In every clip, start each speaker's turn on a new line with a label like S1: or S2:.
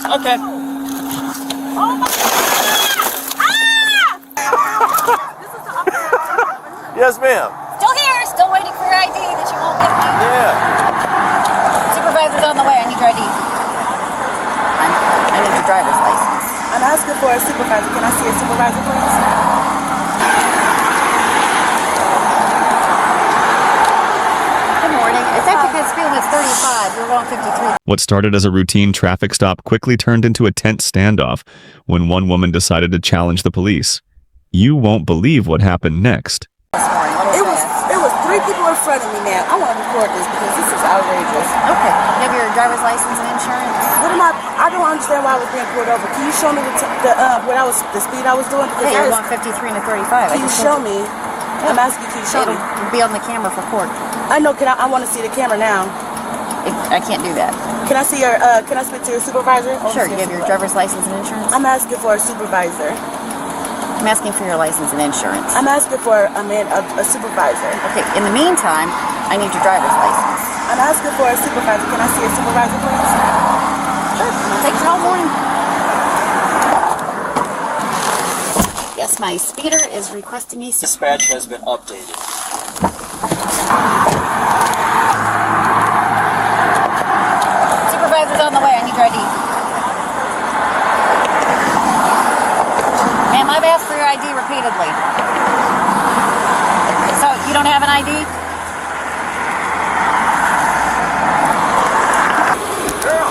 S1: Okay.
S2: Oh my God!
S3: Yes, ma'am.
S2: Still here, still waiting for your ID that you won't give me.
S3: Yeah.
S2: Supervisor's on the way. I need your ID. I need your driver's license.
S4: I'm asking for a supervisor. Can I see a supervisor, please?
S2: Good morning. Effective speed limit is 35. You're going 53.
S5: What started as a routine traffic stop quickly turned into a tense standoff when one woman decided to challenge the police. You won't believe what happened next.
S4: It was 3 people in front of me, ma'am. I want to record this because this is outrageous.
S2: Okay. You have your driver's license and insurance?
S4: What am I don't understand why I was being pulled over. Can you show me the speed I was doing? Because
S2: Yeah, you're going 53 and a 35.
S4: Can you show me? I'm asking you, can you show me?
S2: It'll be on the camera for court.
S4: I know. I want to see the camera now.
S2: I can't do that.
S4: Can I see can I speak to your supervisor?
S2: Sure. You have your driver's license and insurance?
S4: I'm asking for a supervisor.
S2: I'm asking for your license and insurance.
S4: I'm asking for a supervisor.
S2: Okay. In the meantime, I need your driver's license.
S4: I'm asking for a supervisor. Can I see a supervisor, please?
S2: Sure. Take it all morning. Yes, my speeder is requesting a
S1: Dispatch has been updated.
S2: Supervisor's on the way. I need your ID. Ma'am, I've asked for your ID repeatedly. So, you don't have an ID?
S3: Girl.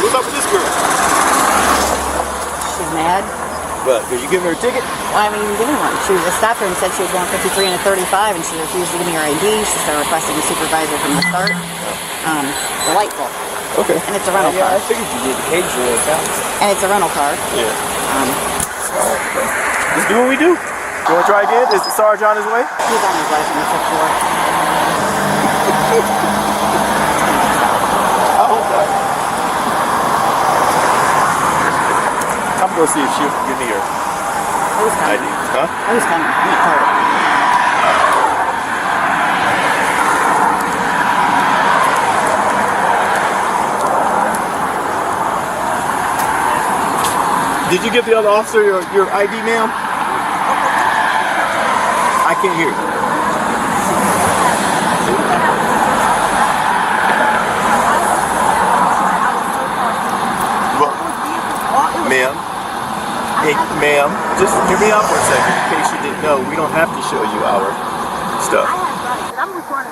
S3: What's up with this girl?
S2: She's mad.
S3: What? Did you give her a ticket?
S2: Well, I mean, you didn't want. She was stopped her and said she was going 53 and a 35, and she refused to give me her ID. She started requesting a supervisor from the start. Delightful.
S3: Okay.
S2: And it's a rental car.
S1: I figured you did occasionally account.
S2: And it's a rental car.
S3: Yeah. Just do what we do. You want to try again? Is the Sarge on his way?
S2: He's on his way from the 6th floor.
S3: I hope not. I'm going to see if she'll give me her
S2: Who's coming?
S3: ID. Huh?
S2: Who's coming? I'm not told.
S3: Did you give the other officer your ID, ma'am? I can't hear you. Well, ma'am, ma'am, just hear me out for a second. In case you didn't know, we don't have to show you our stuff.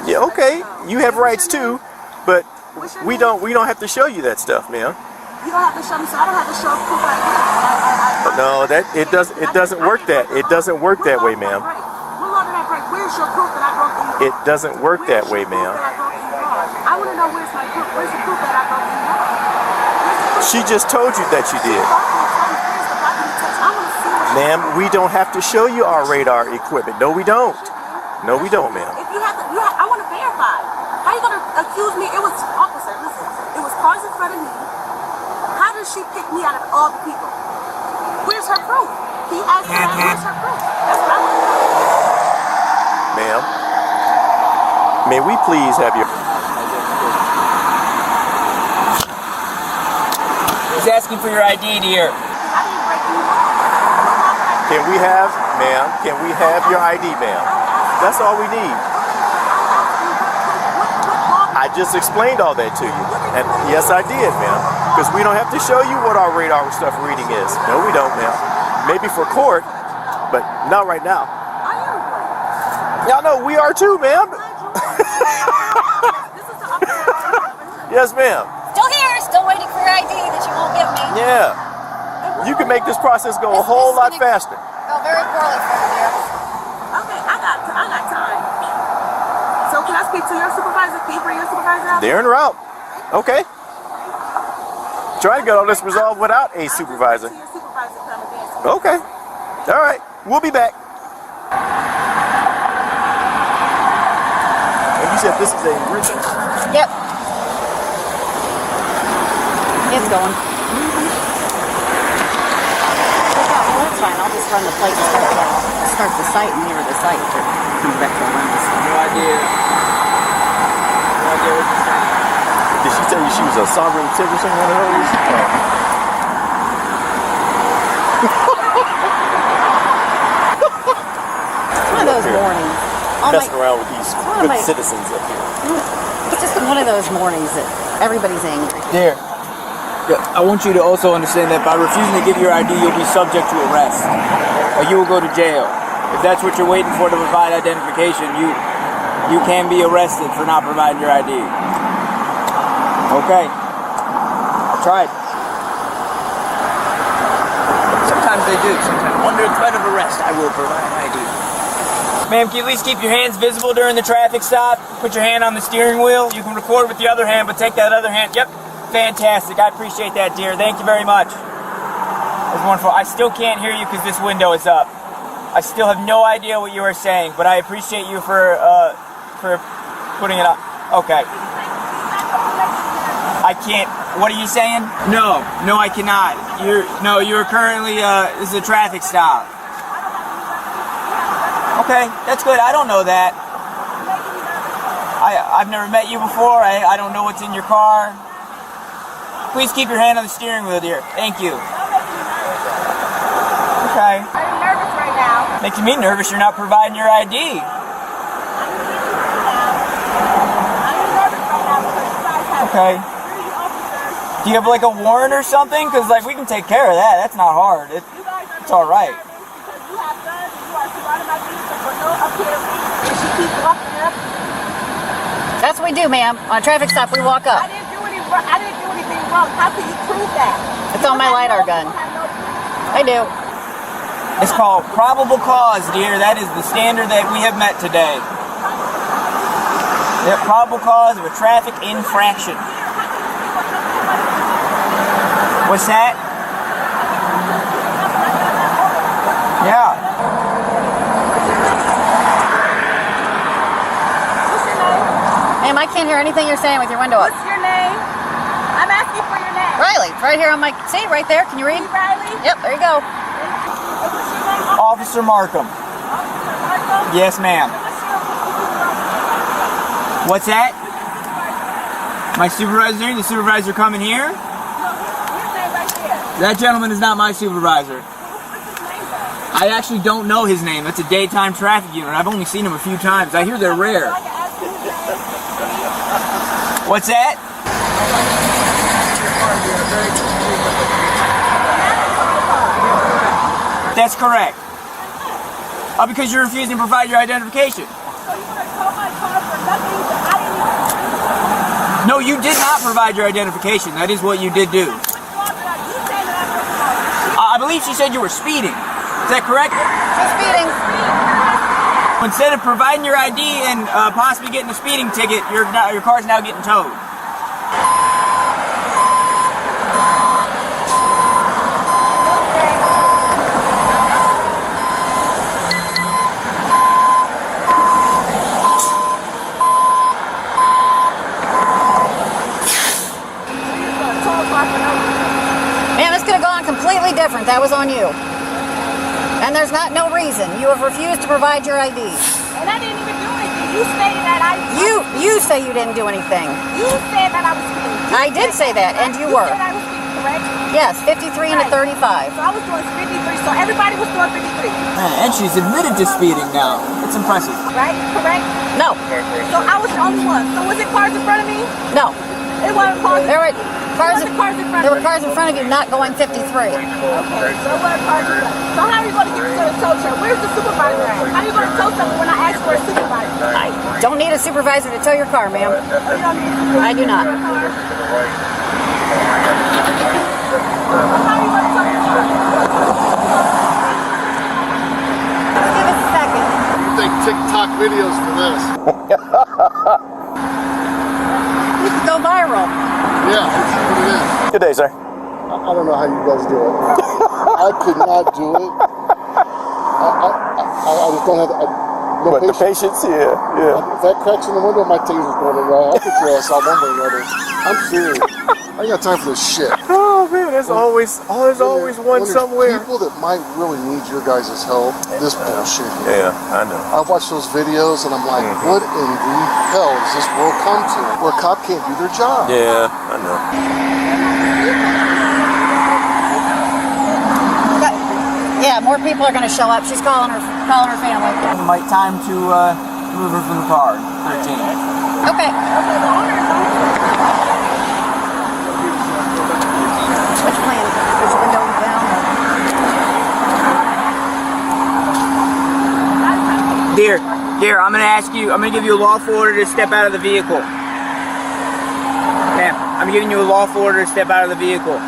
S3: Yeah, okay. You have rights too, but we don't have to show you that stuff, ma'am.
S4: You don't have to show me, so I don't have to show proof like that.
S3: No, it doesn't work that way, ma'am.
S4: Where's your proof that I broke in?
S3: It doesn't work that way, ma'am.
S4: I want to know where's my proof. Where's the proof that I broke in?
S3: She just told you that you did. Ma'am, we don't have to show you our radar equipment. No, we don't. No, we don't, ma'am.
S4: If you have to, I want to verify. How are you going to accuse me? It was, officer, listen, it was cars in front of me. How does she pick me out of all the people? Where's her proof? Can you ask her, where's her proof? That's what I want to know.
S3: Ma'am, may we please have your...
S1: He's asking for your ID, dear.
S4: I didn't break you off.
S3: Can we have, ma'am, can we have your ID, ma'am? That's all we need. I just explained all that to you. And yes, I did, ma'am. Because we don't have to show you what our radar stuff reading is. No, we don't, ma'am. Maybe for court, but not right now. Y'all know we are too, ma'am. Yes, ma'am.
S2: Still here, still waiting for your ID that you won't give me.
S3: Yeah. You can make this process go a whole lot faster.
S2: Go very poorly for you, dear.
S4: Okay, I got time. So can I speak to your supervisor? Can you bring your supervisor out?
S3: They're en route. Okay. Trying to get all this resolved without a supervisor. Okay. All right. We'll be back. And you said this is a routine?
S2: Yep. It's going. Well, that's fine. I'll just run the plate and start the site and mirror the site until it comes back to the lens.
S1: No idea. No idea what you're saying.
S3: Did she tell you she was a sovereign citizen, one of those?
S2: One of those mornings.
S3: Messing around with these good citizens up here.
S2: It's just one of those mornings that everybody's angry.
S1: Dear, I want you to also understand that by refusing to give your ID, you'll be subject to arrest. Or you will go to jail. If that's what you're waiting for to provide identification, you can be arrested for not providing your ID. Okay. I tried. Sometimes they do. Sometimes under threat of arrest, I will provide ID. Ma'am, can you at least keep your hands visible during the traffic stop? Put your hand on the steering wheel. You can record with the other hand, but take that other hand. Yep. Fantastic. I appreciate that, dear. Thank you very much. That's wonderful. I still can't hear you because this window is up. I still have no idea what you are saying, but I appreciate you for putting it up. Okay. I can't. What are you saying? No, I cannot. You're currently. This is a traffic stop. Okay, that's good. I don't know that. I've never met you before. I don't know what's in your car. Please keep your hand on the steering wheel, dear. Thank you. Okay.
S4: I'm nervous right now.
S1: Making me nervous. You're not providing your ID.
S4: I'm nervous right now because you guys have
S1: Okay.
S4: 3 officers.
S1: Do you have like a warrant or something? Because like we can take care of that. That's not hard.
S4: You guys are
S1: It's all right.
S4: because you have guns and you are surrounded by people for no appearance. And she keeps walking up.
S2: That's what we do, ma'am. On a traffic stop, we walk
S4: I
S2: up.
S4: didn't do anything wrong. How can you prove that?
S2: It's on my LiDAR gun. I do.
S1: It's called probable cause, dear. That is the standard that we have met today. Yeah, probable cause of a traffic infraction. What's that? Yeah.
S4: What's your name?
S2: Ma'am, I can't hear anything you're saying with your window up.
S4: What's your name? I'm asking for your name.
S2: Riley, it's right here on my... See, right there. Can you read?
S4: Riley?
S2: Yep, there you go.
S4: What's your name?
S1: Officer Markham.
S4: Marco?
S1: Yes, ma'am. What's that? My supervisor? The supervisor coming here?
S4: His name right there.
S1: That gentleman is not my supervisor.
S4: What's his name though?
S1: I actually don't know his name. That's a daytime traffic unit. I've only seen him a few times. I hear they're rare.
S4: I can ask you his name.
S1: What's that? That's correct. Because you're refusing to provide your identification.
S4: So you want to tow my car for nothing that I didn't even...
S1: No, you did not provide your identification. That is what you did do. I believe she said you were speeding. Is that correct?
S2: She's speeding.
S1: Instead of providing your ID and possibly getting a speeding ticket, your car's now getting towed.
S2: Ma'am, this could have gone completely different. That was on you. And there's no reason. You have refused to provide your ID.
S4: And I didn't even do anything. You stated that
S2: You say you didn't do anything.
S4: You said that I was speeding.
S2: I did say that, and you were.
S4: You said I was speeding, correct?
S2: Yes, 53 and a 35.
S4: So I was doing 53, so everybody was doing 53.
S1: And she's admitted to speeding now. It's impressive.
S4: Right? Correct?
S2: No,
S4: So I was the only one. So was it cars in front of me?
S2: no.
S4: It wasn't cars.
S2: There were cars.
S4: There in front
S2: There
S4: of
S2: were
S4: me.
S2: cars in front of you not going 53.
S4: Okay, so it wasn't cars in front. So how are you going to get me to the tow truck? Where's the supervisor at? How are you going to tow something when I ask for a supervisor?
S2: I don't need a supervisor to tow your car, ma'am.
S4: Oh, you don't need a supervisor
S2: I do not.
S4: to tow your car? How are you going to tow your car?
S2: Give us a second.
S6: You think TikTok videos for this?
S2: We could go viral.
S6: Yeah, that's what it is.
S3: Good day, sir.
S6: I don't know how you guys do it. I could not do it. I just don't have no
S3: But the
S6: patience.
S3: patience, yeah.
S6: If that cracks in the window, my taser's going in. I'll put your ass out one way or another. I'm serious. I ain't got time for this shit.
S3: Oh, man. there's always one somewhere.
S6: People that might really need your guys' help, this bullshit.
S3: Yeah, I know.
S6: I watch those videos and I'm like, what in the hell does this world come to? Where a cop can't do their job.
S3: Yeah, I know.
S2: Yeah, more people are going to show up. She's calling her family.
S1: Might time to move her from the car. 13.
S2: Okay. What's your plan? Put your window down?
S1: Dear, I'm gonna give you a lawful order to step out of the vehicle. Ma'am, I'm giving you a lawful order to step out of the vehicle.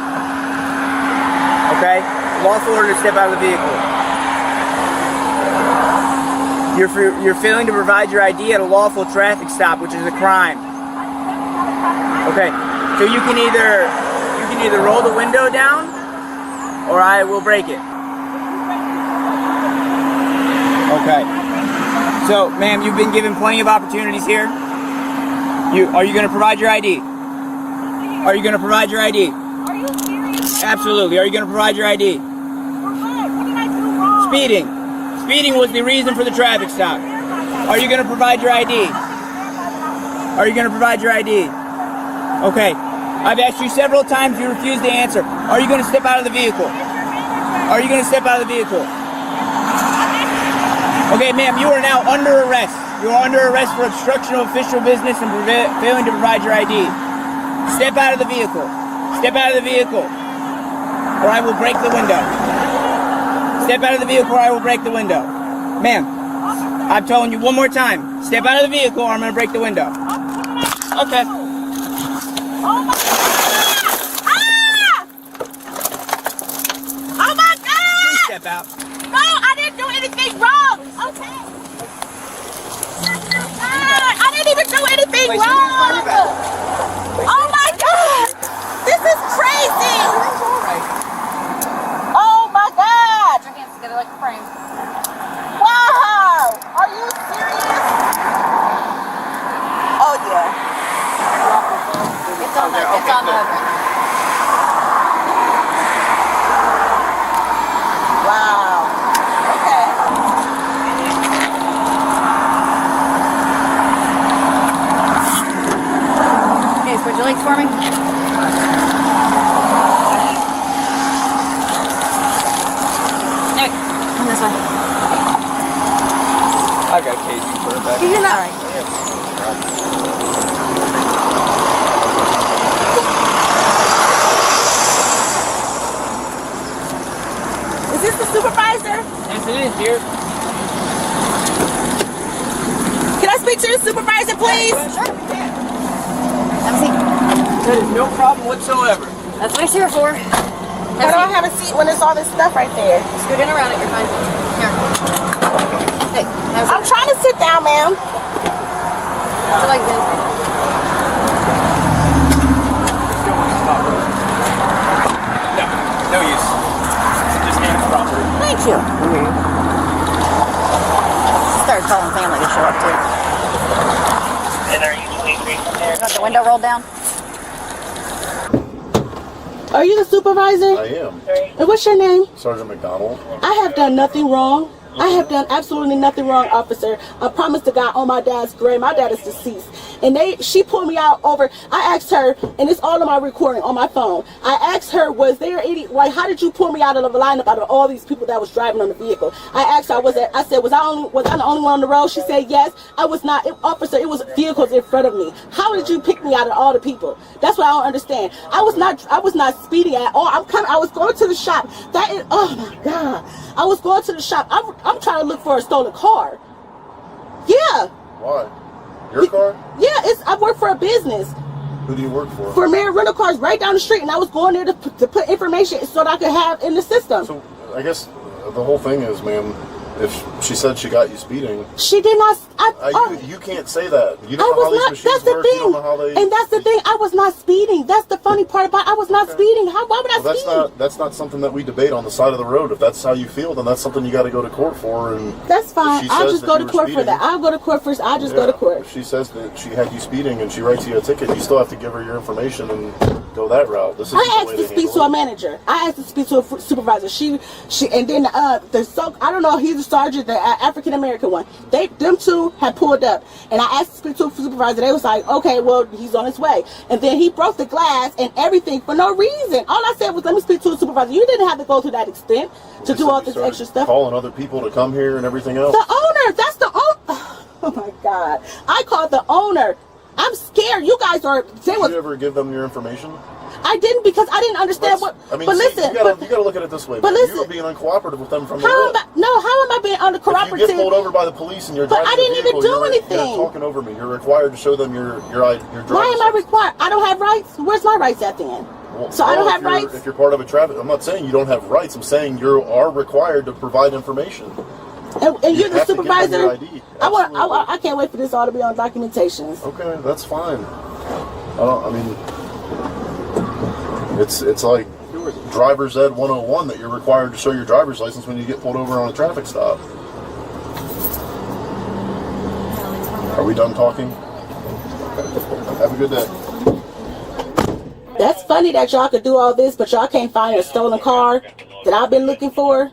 S1: Okay? Lawful order to step out of the vehicle. You're failing to provide your ID at a lawful traffic stop, which is a crime. Okay, so you can either roll the window down, or I will break it. Okay. So, ma'am, you've been given plenty of opportunities here. Are you going to provide your ID? Are you going to provide your ID?
S4: Are you serious?
S1: Absolutely. Are you going to provide your ID?
S4: For what? What did I do wrong?
S1: Speeding. Speeding was the reason for the traffic stop. Are you going to provide your ID? Are you going to provide your ID? Okay. I've asked you several times. You refuse to answer. Are you going to step out of the vehicle? Are you going to step out of the vehicle? Okay, ma'am, you are now under arrest. You are under arrest for obstruction of official business and failing to provide your ID. Step out of the vehicle. Step out of the vehicle, or I will break the window. Step out of the vehicle, or I will break the window. Ma'am, I'm telling you one more time. Step out of the vehicle, or I'm going to break the window. Okay.
S4: Oh my God! Ah! Oh my God!
S1: Please step out.
S4: No, I didn't do anything wrong. Okay. God, I didn't even do anything wrong. Oh my God! This is crazy. Oh my God!
S2: Put your hands together like a frame.
S4: Wow! Are you serious? Oh yeah.
S2: It's on the.
S4: Wow. Okay.
S2: Okay, spread your legs for me. Nick, come this way.
S1: I got a case for it back.
S2: You're not right.
S4: Is this the supervisor?
S1: Yes, it is, dear.
S4: Can I speak to the supervisor, please?
S2: Sure. Have a seat.
S1: That is no problem whatsoever.
S2: That's what it's here for.
S4: I don't have a seat when there's all this stuff right there.
S2: Scoot in around it, you're fine. Here. Hey, have a
S4: I'm trying to sit down, ma'am.
S2: Put your legs in.
S1: No use. Just hand the property.
S2: Thank you. She started calling family to show up too.
S1: And are you doing great from there?
S2: Got the window rolled down?
S7: Are you the supervisor?
S6: I am.
S7: And what's your name?
S6: Sergeant McDonald.
S7: I have done nothing wrong. I have done absolutely nothing wrong, officer. I promise to God on my dad's grave. My dad is deceased. And she pulled me out over. I asked her, and it's all in my recording on my phone. I asked her, was there any, like, how did you pull me out of the lineup out of all these people that was driving on the vehicle? I asked her, was I the only one on the road? She said yes. I was not. Officer, it was vehicles in front of me. How did you pick me out of all the people? That's what I don't understand. I was not speeding at all. I was going to the shop. Oh my God. I was going to the shop. I'm trying to look for a stolen car. Yeah.
S6: Why? Your car?
S7: Yeah, I work for a business.
S6: Who do you work for?
S7: For Mary Rental Cars right down the street, and I was going there to put information so that I could have in the system.
S6: So, I guess the whole thing is, ma'am, if she said she got you speeding,
S7: She did not.
S6: you can't say that. You
S7: I
S6: don't know how
S7: was not.
S6: these
S7: That's
S6: machines
S7: the
S6: work. You don't know how
S7: thing.
S6: they.
S7: And that's the thing. I was not speeding. That's the funny part about it. I was not speeding. Why would I
S6: Well,
S7: speed?
S6: that's not something that we debate on the side of the road. If that's how you feel, then that's something you got to go to court for. And
S7: That's fine.
S6: she
S7: I'll
S6: says
S7: just
S6: that
S7: go
S6: you
S7: to
S6: were
S7: court for
S6: speeding.
S7: that. I'll go to court first. I'll just go to court.
S6: If she says that she had you speeding and she writes you a ticket, you still have to give her your information and
S3: go that route. This is
S7: I asked to speak to a manager. I asked to speak to a supervisor. She, and then I don't know. He's a sergeant, the African American one. Them two had pulled up, and I asked to speak to a supervisor. They was like, okay, well, he's on his way. And then he broke the glass and everything for no reason. All I said was, let me speak to a supervisor. You didn't have to go to that extent to do all this extra stuff.
S3: Calling other people to come here and everything else.
S7: The owner. That's the owner. Oh my God! I called the owner. I'm scared. You guys are.
S3: Did you ever give them your information?
S7: I didn't, because I didn't understand what.
S3: I mean,
S7: but
S3: see,
S7: listen,
S3: you gotta look at it this way.
S7: But listen,
S3: you were being uncooperative with them from the
S7: how
S3: rip.
S7: how am I being uncooperative?
S3: If you get pulled over by the police and you're driving
S7: I didn't
S3: vehicle,
S7: even do anything.
S3: You're talking over me. You're required to show them your driver's
S7: Why am I required? I don't have rights. Where's my rights at the end? So I don't have rights.
S3: If you're part of a traffic, I'm not saying you don't have rights. I'm saying you are required to provide information.
S7: And you're the supervisor.
S3: I
S7: I can't wait for this all to be on documentations.
S3: Okay, that's fine. I mean, it's like driver's ed 101 that you're required to show your driver's license when you get pulled over on a traffic stop. Are we done talking? Have a good day.
S7: That's funny that y'all could do all this, but y'all can't find a stolen car that I've been looking for.